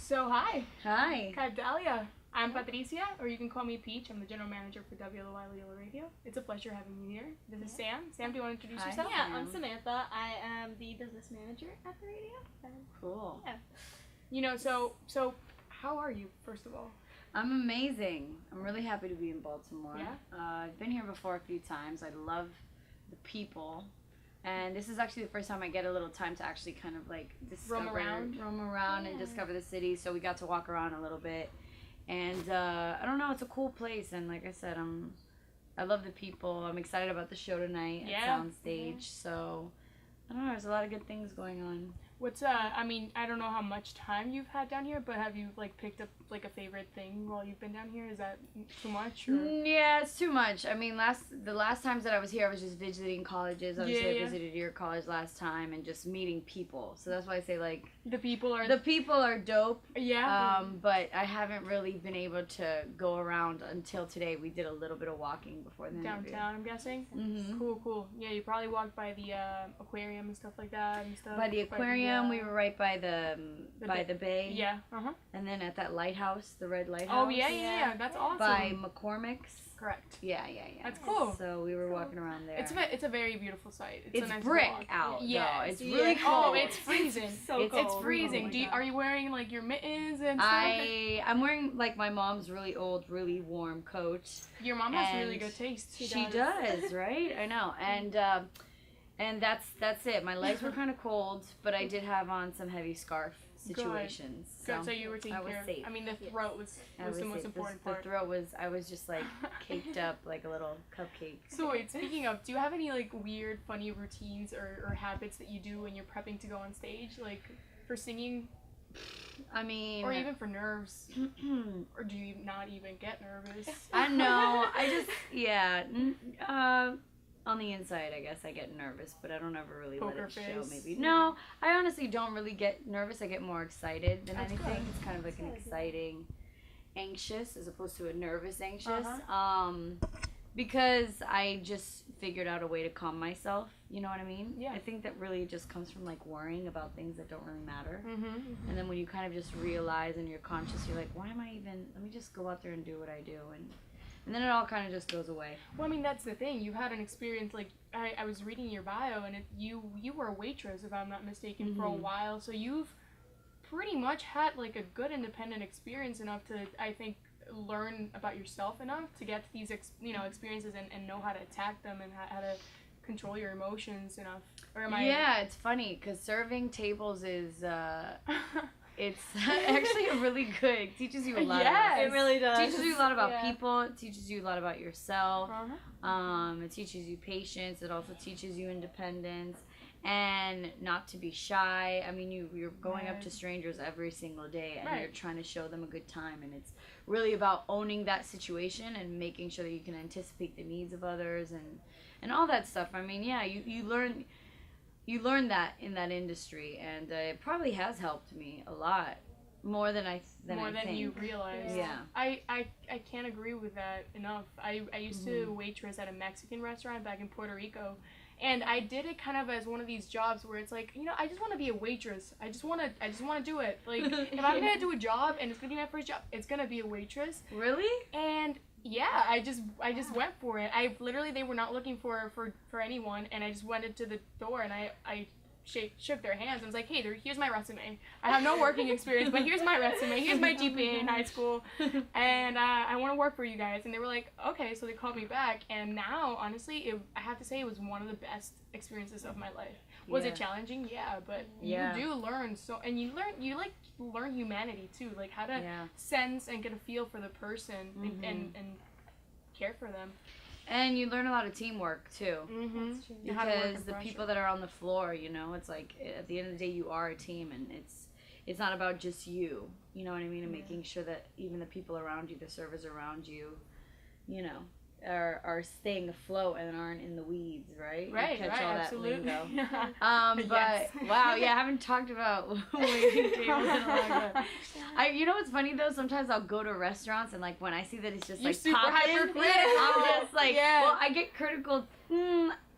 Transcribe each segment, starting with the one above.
So hi. Hi. Dahlia. I'm Patricia, or you can call me Peach. I'm the general manager for WLOY Radio. It's a pleasure having you here. This is Sam. Sam, do you want to introduce yourself? Yeah, I'm Samantha. I am the business manager at the radio. Cool. Yeah. You know, so how are you, first of all? I'm amazing. I'm really happy to be in Baltimore. Yeah? I've been here before a few times. I love the people. And this is actually the first time I get a little time to actually kind of like Roam around and discover the city. So we got to walk around a little bit. And I don't know, it's a cool place. And like I said, I love the people. I'm excited about the show tonight at Soundstage. So I don't know, there's a lot of good things going on. What's I mean, I don't know how much time you've had down here, but have you like picked up like a favorite thing while you've been down here? Is that too much? Or? Yeah, it's too much. I mean, the last times that I was here, I was just visiting colleges. Obviously, I visited your college last time and just meeting people. So that's why I say like the people are dope. Yeah. But I haven't really been able to go around until today. We did a little bit of walking before the interview. Downtown, I'm guessing. Mm-hmm. Cool. Yeah, you probably walked by the aquarium and stuff like that and stuff. By the aquarium, we were right by the bay. Yeah. And then at that lighthouse, the red lighthouse. Oh yeah. That's awesome. By McCormick's. Correct. Yeah. That's cool. So we were walking around there. It's a very beautiful site. It's a nice brick walk. out. Yeah. It's really cold. Oh, it's freezing. So cold. It's freezing. Oh Are you wearing like your mittens and stuff? I'm wearing like my mom's really old, really warm coat. Your mom has really good taste. She does, right? I know. And that's it. My legs were kind of cold, but I did have on some heavy scarf situations. Good. So you were taking care of. Safe. I mean, the throat was the most important part. The throat was. I was just like caked up like a little cupcake. So wait, speaking of, do you have any like weird, funny routines or habits that you do when you're prepping to go on stage, like for singing? I mean, or even for nerves, or do you not even get nervous? I know. On the inside, I guess I get nervous, but I don't ever really let it show. Maybe no. I honestly don't really get nervous. I get more excited than anything. Good. It's kind of like an exciting, anxious as opposed to a nervous anxious. Because I just figured out a way to calm myself. You know what I mean? Yeah. I think that really just comes from like worrying about things that don't really matter. Mm-hmm. And then when you kind of just realize and you're conscious, you're like, why am I even? Let me just go out there and do what I do and then it all kind of just goes away. Well, I mean, that's the thing. You had an experience, like, I was reading your bio, and you were a waitress, if I'm not mistaken, for a while. So you've pretty much had, like, a good independent experience enough to, I think, learn about yourself enough to get these, experiences and know how to attack them and how to control your emotions enough. Or am I... Yeah, it's funny, because serving tables is... It's actually really good. It teaches you a lot. Yes, it really does. It teaches you a lot about people. It teaches you a lot about yourself. Uh-huh. It teaches you patience. It also teaches you independence and not to be shy. I mean, you're going up to strangers every single day and you're trying to show them a good time. And it's really about owning that situation and making sure that you can anticipate the needs of others and all that stuff. I mean, yeah, you learn... You learn that in that industry, and it probably has helped me a lot more than I think. You realize. Yeah. I can't agree with that enough. I used to waitress at a Mexican restaurant back in Puerto Rico, and I did it kind of as one of these jobs where it's like, I just want to be a waitress. I just want to do it. Like if I'm gonna do a job and it's gonna be my first job, it's gonna be a waitress. Really? And yeah, I just went for it. They were not looking for anyone, and I just went into the door and I shook their hands and was like, hey, here's my resume. I have no working experience, but here's my resume. Here's my GPA in high school, and I want to work for you guys. And they were like, okay, so they called me back, and now, honestly, I have to say it was one of the best experiences of my life. Was it challenging? Yeah, but you do learn and you learn humanity too, like how to sense and get a feel for the person and care for them. And you learn a lot of teamwork too. That's true. Because the people that are on the floor, it's like at the end of the day you are a team, and it's not about just you. You know what I mean? And making sure that even the people around you, the servers around you, are staying afloat and aren't in the weeds, right? Right, catch all that absolutely. lingo. But wow, yeah, I haven't talked about waiting tables in a long time. You know what's funny though? Sometimes I'll go to restaurants and like when I see that it's just You're like super popping, hypercritical. I'm just like, well, I get critical.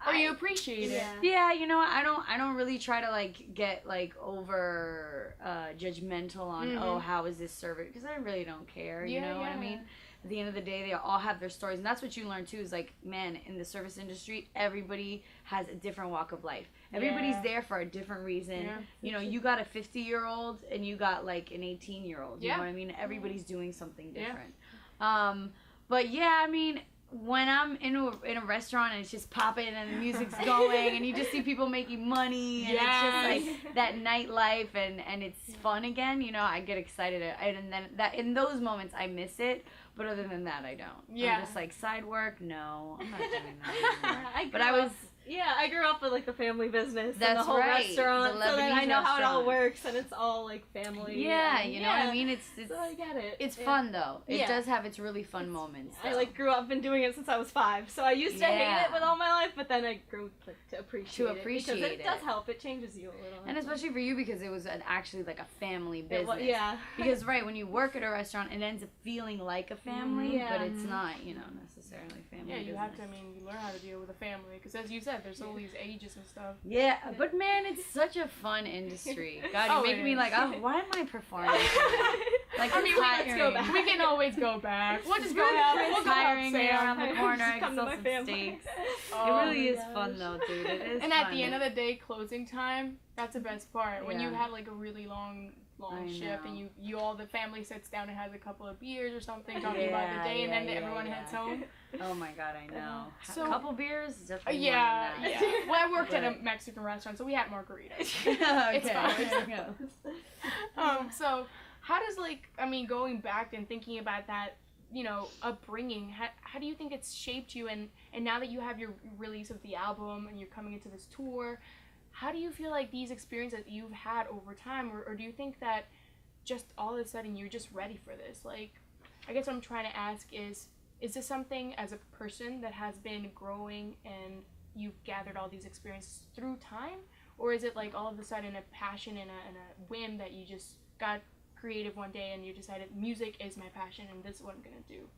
Or you appreciate it. Yeah, you know, I don't really try to like get like over judgmental on how is this served, because I really don't care. You know what I mean? At the end of the day, they all have their stories, and that's what you learn too. Is like, man, in the service industry, everybody has a different walk of life. Everybody's there for a different reason. Yeah, you know, you got a 50-year-old and you got like an 18-year-old. You know what I mean? Everybody's doing something different. But yeah, I mean, when I'm in a restaurant and it's just popping and the music's going and you just see people making money and it's just like that nightlife and it's fun again, you know, I get excited. And then that in those moments I miss it, but other than that I don't. I'm just like, side work, no, I'm not doing that anymore. I grew up with like the family business and the whole restaurant, so then I know how it all works, and it's all like family. Yeah, you know what I mean? It's so I get it. It's fun though. It does have its really fun moments. I like grew up and doing it since I was 5, so I used to hate it with all my life, but then I grew to appreciate it because it does help. It changes you a little. And especially for you, because it was actually like a family business. Yeah. Because when you work at a restaurant, it ends up feeling like a family, but it's not, you know, necessarily family. Yeah, you business. have to. I mean, you learn how to deal with a family, because as you said, there's all these ages and stuff. Yeah, but man, it's such a fun industry. God, you make me like, why am I performing? Like, I mean, let's go back. We can always go back. We'll just go out. We'll go hiring me out around the corner. I can sell some steaks. It really is fun though, dude. It is. And at the end of the day, closing time, that's the best part. When you had like a really long shift and you all the family sits down and has a couple of beers or something, talking about the day, and then everyone heads home. Oh my God, I know. So, a couple beers, definitely. Yeah. Well, I worked at a Mexican restaurant, so we had margaritas. It's fine. So how does going back and thinking about that, you know, upbringing, how do you think it's shaped you, and now that you have your release of the album and you're coming into this tour, how do you feel like these experiences that you've had over time, or do you think that just all of a sudden you're just ready for this? Like, I guess what I'm trying to ask is this something as a person that has been growing and you've gathered all these experiences through time, or is it like all of a sudden a passion and a whim that you just got creative one day and you decided music is my passion and this is what I'm gonna do?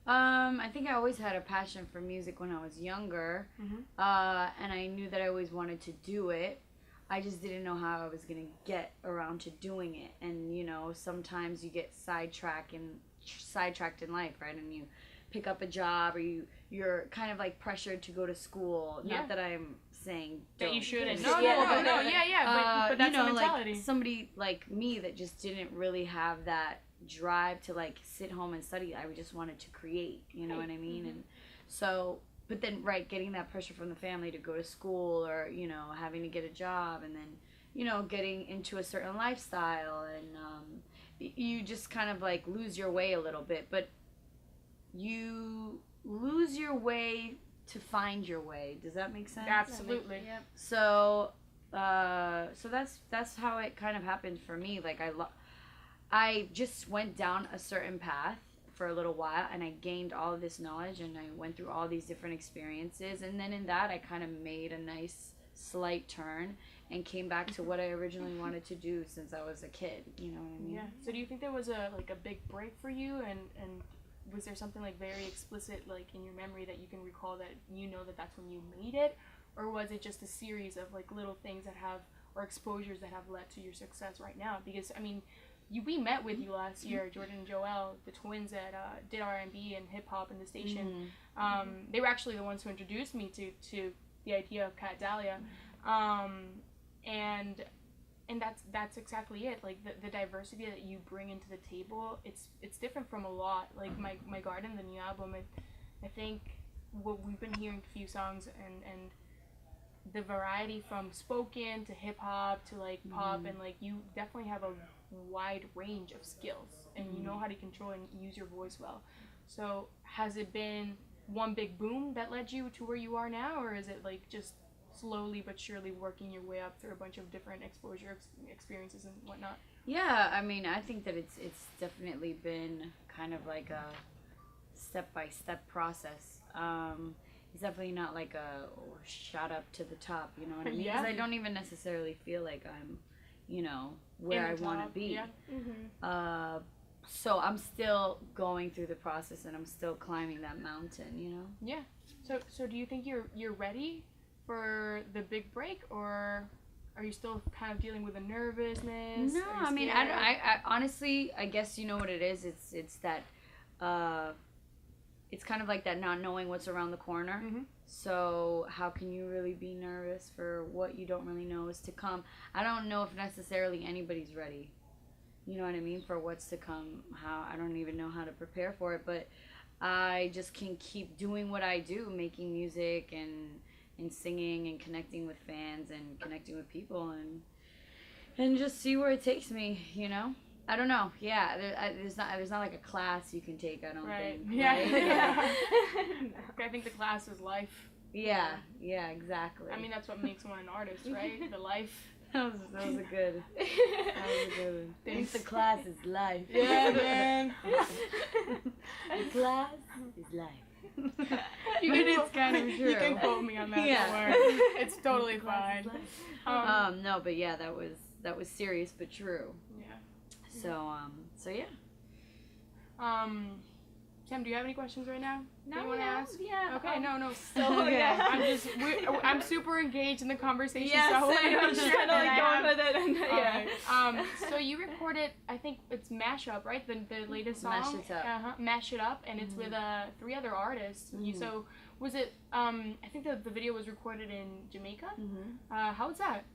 I think I always had a passion for music when I was younger, and I knew that I always wanted to do it. I just didn't know how I was gonna get around to doing it, and you know, sometimes you get sidetracked in life, right? And you pick up a job, or you're kind of like pressured to go to school. Not that I'm saying that you shouldn't. No, but that's the mentality. Like somebody like me that just didn't really have that drive to like sit home and study. I just wanted to create, you know what I mean? And so, but then getting that pressure from the family to go to school, or you know, having to get a job, and then you know, getting into a certain lifestyle, and you just kind of like lose your way a little bit, but you lose your way to find your way. Does that make sense? Absolutely. Yep. So that's how it kind of happened for me. Like I just went down a certain path for a little while, and I gained all of this knowledge, and I went through all these different experiences, and then in that I kind of made a nice slight turn and came back to what I originally wanted to do since I was a kid. You know what I mean? Yeah. So do you think there was a big break for you, and was there something like very explicit like in your memory that you can recall that you know that that's when you made it, or was it just a series of like little things that have, or exposures that have led to your success right now? Because I mean, we met with you last year, Jordan and Joel, the twins that did R&B and hip hop in the station. They were actually the ones who introduced me to the idea of Dahlia, and that's exactly it. Like the diversity that you bring into the table, it's different from a lot. Like my Garden, the new album, I think what we've been hearing a few songs and the variety from spoken to hip hop to like pop, and like you definitely have a wide range of skills, and you know how to control and use your voice well. So has it been one big boom that led you to where you are now, or is it like just slowly but surely working your way up through a bunch of different exposure experiences and whatnot? Yeah, I mean, I think that it's definitely been kind of like a step-by-step process. It's definitely not like a shot up to the top, you know what I mean? Because I don't even necessarily feel like I'm, you know, where I want to be. so I'm still going through the process, and I'm still climbing that mountain, you know? Yeah. So do you think you're ready for the big break, or are you still kind of dealing with the nervousness? No, I mean, I honestly, I guess you know what it is. It's that, it's kind of like that not knowing what's around the corner. Mm-hmm. So how can you really be nervous for what you don't really know is to come? I don't know if necessarily anybody's ready. You know what I mean? For what's to come. How I don't even know how to prepare for it, but I just can keep doing what I do, making music and singing and connecting with fans and connecting with people and just see where it takes me, you know? I don't know. Yeah, there's not like a class you can take, I don't think. Yeah. Right? Yeah. I think the class is life. Yeah, exactly. I mean, that's what makes one an artist, right? The life. That was a good one. I think the class is life. Yeah, man. The class is life. It's kind of true. You can quote me on that. Yeah. Don't worry. It's totally fine. No, but yeah, that was serious but true. Yeah. So yeah. Sam, do you have any questions right now? No, you want to ask? Yeah. Okay, no. So, Okay. yeah. I'm super engaged in the conversation. Yes, so I'm just kind of like going with it. And, yeah. Right. So you recorded, I think it's Mashup, right? The latest song. Mash It Up. Mash It Up, and it's with 3 other artists. So was it? I think the video was recorded in Jamaica. How was that?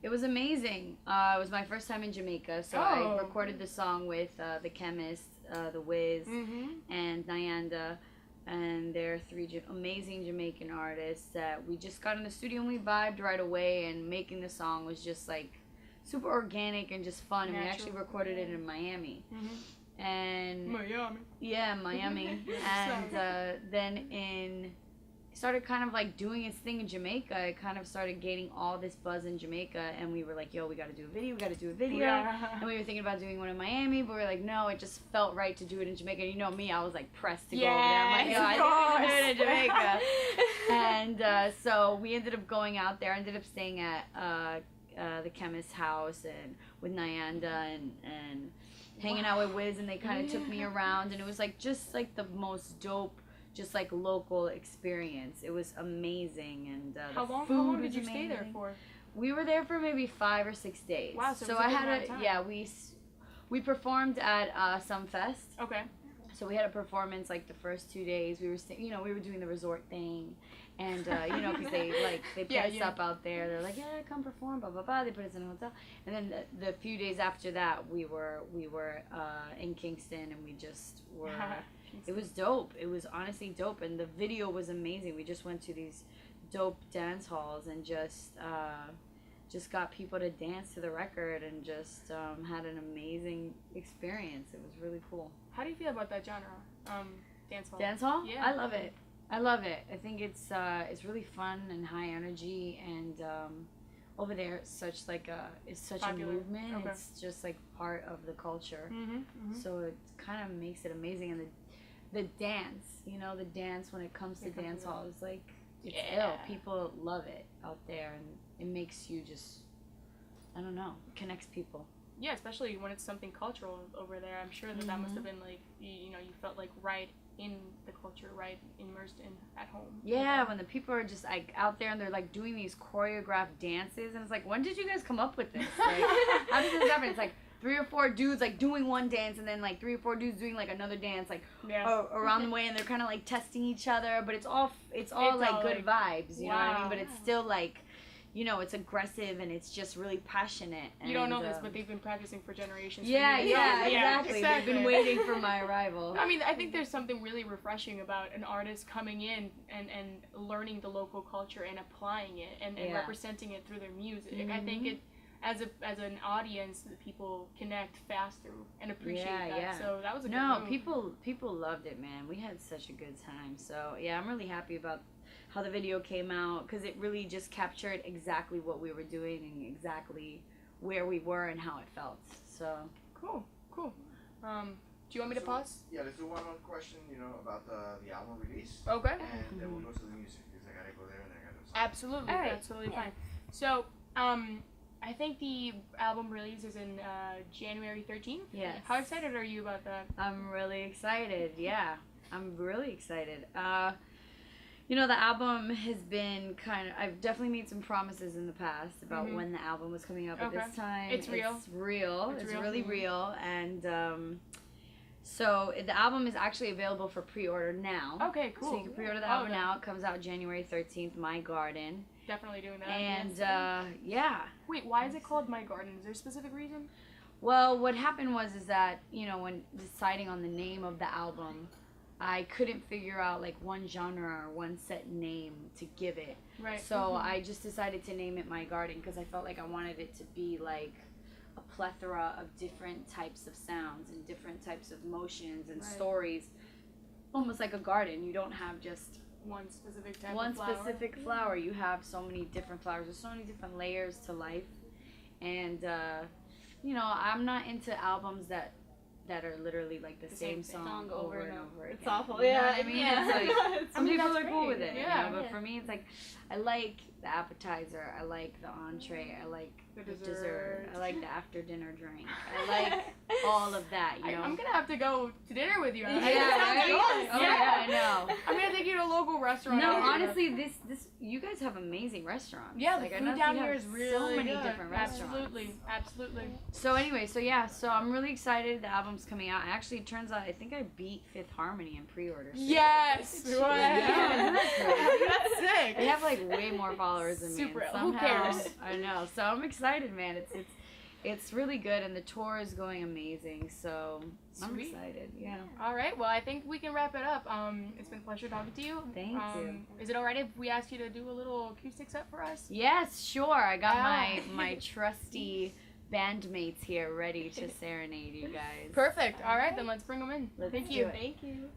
It was amazing. It was my first time in Jamaica, so I recorded the song with The Chemist, The Wiz, and Nyanda, and they're 3 amazing Jamaican artists that we just got in the studio and we vibed right away, and making the song was just like super organic and just fun. And we actually recorded it in Miami. And Miami. Yeah, Miami. And then started kind of like doing its thing in Jamaica. It kind of started gaining all this buzz in Jamaica, and we were like, yo, we gotta do a video. Yeah. And we were thinking about doing one in Miami, but we were like, no, it just felt right to do it in Jamaica. And you know me, I was like pressed to go over there. I'm like, yo, I think we can do it in Jamaica. And so we ended up going out there. I ended up staying at the Chemist's house and with Nyanda and hanging out with Wiz, and they kind of took me around, and it was like just like the most dope, just like local experience. It was amazing. And how long did you stay there for? We were there for maybe 5 or 6 days. Wow, so I had we performed at Sumfest. Okay. So we had a performance like the first 2 days. We were we were doing the resort thing, and because they put us up out there. They're like, yeah, come perform, blah blah blah. They put us in a hotel, and then the few days after that, we were in Kingston, and we just were. It was dope. It was honestly dope, and the video was amazing. We just went to these dope dance halls and just got people to dance to the record, and just had an amazing experience. It was really cool. How do you feel about that genre? Dance hall. Dance hall? Yeah. I love it. I think it's really fun and high energy, and over there it's such Popular. a movement. Okay. It's just like part of the culture. Mm-hmm. So it kind of makes it amazing, and the dance, the dance when it comes to dance hall is like, it's ill. People love it out there, and it makes you just, I don't know, connects people. Yeah, especially when it's something cultural over there. I'm sure that must have been like, you felt like right in the culture, right immersed in at home. Yeah, when the people are just like out there and they're like doing these choreographed dances, and it's like, when did you guys come up with this? Like, how did this happen? It's like 3 or 4 dudes like doing one dance, and then like 3 or 4 dudes doing like another dance, like around the way, and they're kind of like testing each other, but it's all like good vibes, you know what I mean? But it's still like, it's aggressive, and it's just really passionate. You don't know this, but they've been practicing for generations. Yeah, exactly. They've been waiting for my arrival. I mean, I think there's something really refreshing about an artist coming in and learning the local culture and applying it and representing it through their music. I think it, as an audience, people connect faster and appreciate that. Yeah. So that was a good move. People loved it, man. We had such a good time. So yeah, I'm really happy about how the video came out, because it really just captured exactly what we were doing and exactly where we were and how it felt. So cool. Do you want me to pause? Yeah, let's do one more question, about the album release. Okay. And then we'll go to the music, because I gotta go there and I gotta. Absolutely, all right. That's totally fine. So, I think the album release is in January 13th. Yes. How excited are you about that? I'm really excited. Yeah, I'm really excited. You know, the album has been I've definitely made some promises in the past about when the album was coming out, but this time It's real. It's real. It's really real. And so the album is actually available for pre-order now. Okay, cool. So you can pre-order the album now. It comes out January 13th, My Garden. Definitely doing that. And yeah. Wait, why is it called My Garden? Is there a specific reason? Well, what happened was that, you know, when deciding on the name of the album, I couldn't figure out like one genre or one set name to give it. Right. So I just decided to name it My Garden because I felt like I wanted it to be like a plethora of different types of sounds and different types of motions and stories. Almost like a garden. You don't have just one specific type one of flower. specific flower. You have so many different flowers. There's so many different layers to life. And you know, I'm not into albums that are literally like the same song over and over again. It's awful. You know Yeah, what I mean? It's like some people are cool with it. Yeah. You know? But for me, it's like I like the appetizer. I like the entree. I like the dessert. I like the after dinner drink. I like all of that. You know. I'm gonna have to go to dinner with you. Yeah, right? Oh yeah, I know. I'm gonna take you to a local restaurant. No, honestly, this you guys have amazing restaurants. Yeah, like, the I know food down you here have is really so many good. different restaurants. Absolutely. So anyway, so I'm really excited. The album's coming out. Actually, it turns out I think I beat Fifth Harmony in pre-order. Yes. Yeah. That's sick. They have like way more followers than me. Super. And Who somehow, cares? I know. So I'm excited, man. It's really good, and the tour is going amazing. So I'm Sweet. excited. Yeah. All right. Well, I think we can wrap it up. It's been a pleasure talking to you. Thank you. Is it alright if we ask you to do a little acoustic set for us? Yes, sure. I got my trusty bandmates here ready to serenade you guys. Perfect. All right, then let's bring them in. Let's Thank do you. it. Thank you.